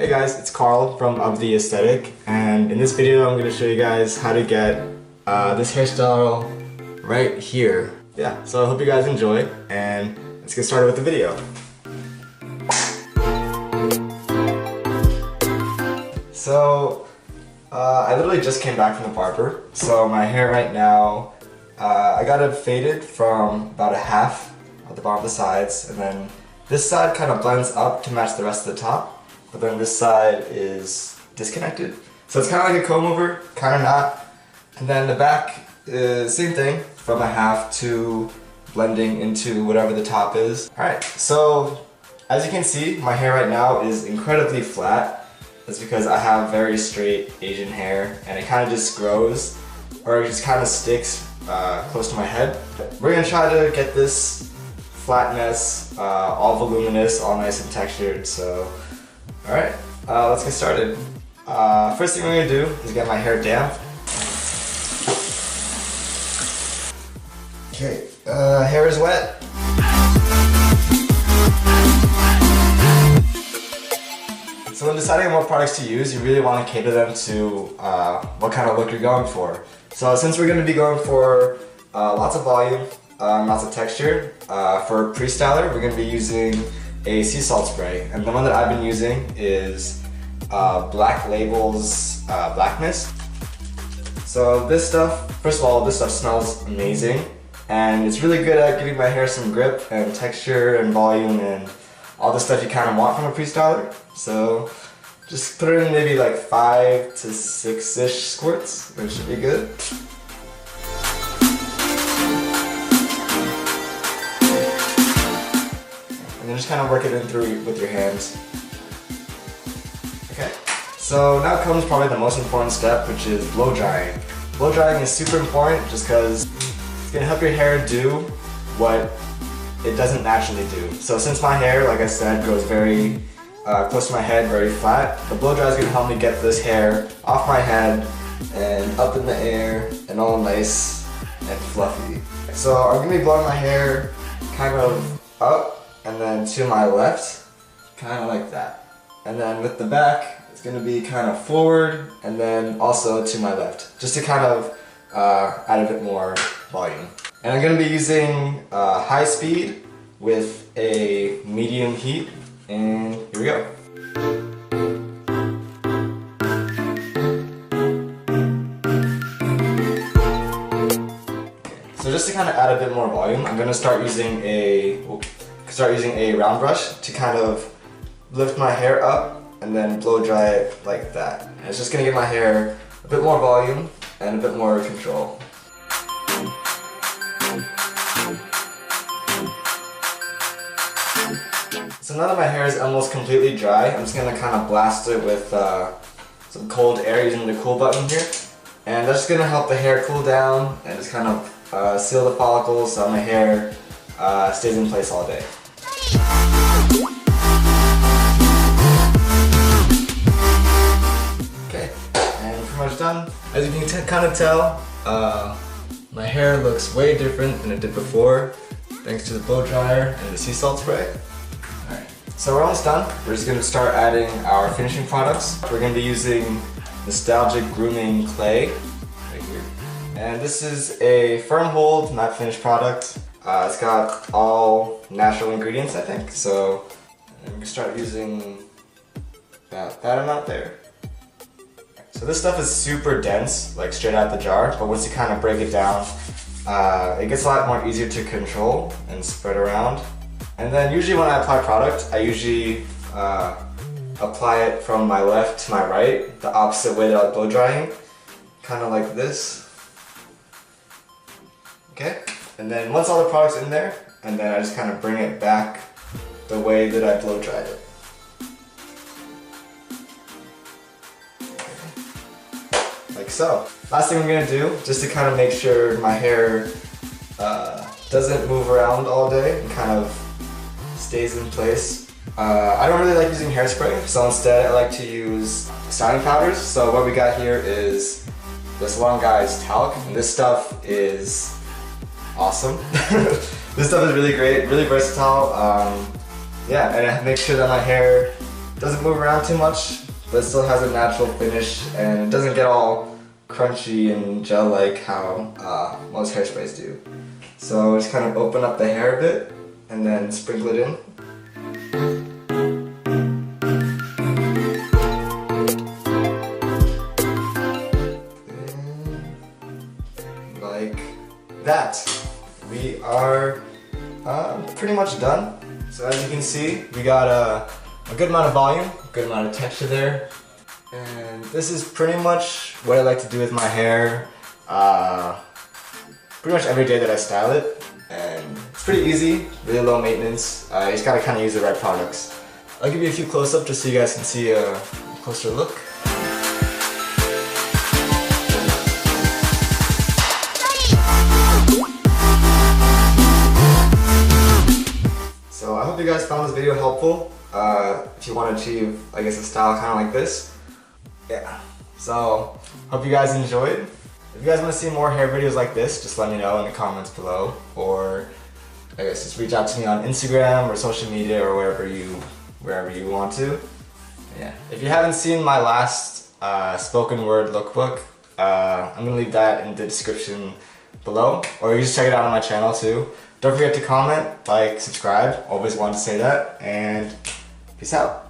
Hey guys, it's Carl from Of The Aesthetic, and in this video I'm going to show you guys how to get this hairstyle right here. Yeah, so I hope you guys enjoy, and let's get started with the video. So, I literally just came back from the barber, so my hair right now, I got it faded from about a half at the bottom of the sides, and then this side kind of blends up to match the rest of the top. But then this side is disconnected. So it's kind of like a comb over, kind of not. And then the back is same thing, from a half to blending into whatever the top is. Alright, so as you can see, my hair right now is incredibly flat. That's because I have very straight Asian hair and it kind of just grows, or it just kind of sticks close to my head. We're going to try to get this flatness, all voluminous, all nice and textured, so alright, let's get started. First thing we're going to do is get my hair damp. Okay, hair is wet. So when deciding on what products to use, you really want to cater them to what kind of look you're going for. So since we're going to be going for lots of volume, lots of texture, for pre-styler we're going to be using a sea salt spray, and the one that I've been using is Black Label's Black Mist. So this stuff, first of all, this stuff smells amazing, and it's really good at giving my hair some grip and texture and volume and all the stuff you kind of want from a pre-styler. So just put it in maybe like 5 to 6-ish squirts, and it should be good. And then just kind of work it in through with your hands. Okay, so now comes probably the most important step, which is blow drying. Blow drying is super important just because it's going to help your hair do what it doesn't naturally do. So since my hair, like I said, goes very close to my head, very flat, the blow dry is going to help me get this hair off my head and up in the air and all nice and fluffy. So I'm going to be blowing my hair kind of up and then to my left, kind of like that. And then with the back, it's going to be kind of forward and then also to my left, just to kind of add a bit more volume. And I'm going to be using high speed with a medium heat, and here we go. So just to kind of add a bit more volume, I'm going to start using a round brush to kind of lift my hair up and then blow dry it like that. And it's just going to give my hair a bit more volume and a bit more control. So now that my hair is almost completely dry, I'm just going to kind of blast it with some cold air using the cool button here. And that's just going to help the hair cool down and just kind of seal the follicles so my hair stays in place all day. Okay, and pretty much done. As you can kind of tell, my hair looks way different than it did before, thanks to the blow dryer and the sea salt spray. Alright, so we're almost done. We're just going to start adding our finishing products. We're going to be using Nostalgic Grooming Clay right here. And this is a firm hold matte finish product. It's got all natural ingredients, I think, so I'm going to start using that amount there. So this stuff is super dense, like straight out the jar, but once you kind of break it down, it gets a lot more easier to control and spread around. And then usually when I apply product, I usually apply it from my left to my right, the opposite way that I was blow drying, kind of like this. Okay? And then once all the product's in there, and then I just kind of bring it back the way that I blow dried it. Like so. Last thing I'm going to do, just to kind of make sure my hair doesn't move around all day and kind of stays in place. I don't really like using hairspray, so instead I like to use styling powders. So what we got here is this Salon Guys talc, and this stuff is awesome. This stuff is really great, really versatile. Yeah, and it makes sure that my hair Doesn't move around too much, but it still has a natural finish and it doesn't get all crunchy and gel like how most hairsprays do. So just kind of open up the hair a bit and then sprinkle it in. And like that. We are pretty much done. So as you can see, we got a good amount of volume, a good amount of texture there. And this is pretty much what I like to do with my hair pretty much every day that I style it. And it's pretty easy, really low maintenance. You just gotta kind of use the right products. I'll give you a few close-ups just so you guys can see a closer look. So I hope you guys found this video helpful. If you want to achieve, I guess, a style kind of like this. Yeah. So, hope you guys enjoyed. If you guys want to see more hair videos like this, just let me know in the comments below. Or, I guess, just reach out to me on Instagram or social media or wherever you want to. Yeah. If you haven't seen my last spoken word lookbook, I'm going to leave that in the description below. Or you can just check it out on my channel too. Don't forget to comment, like, subscribe. Always wanted to say that. And peace out.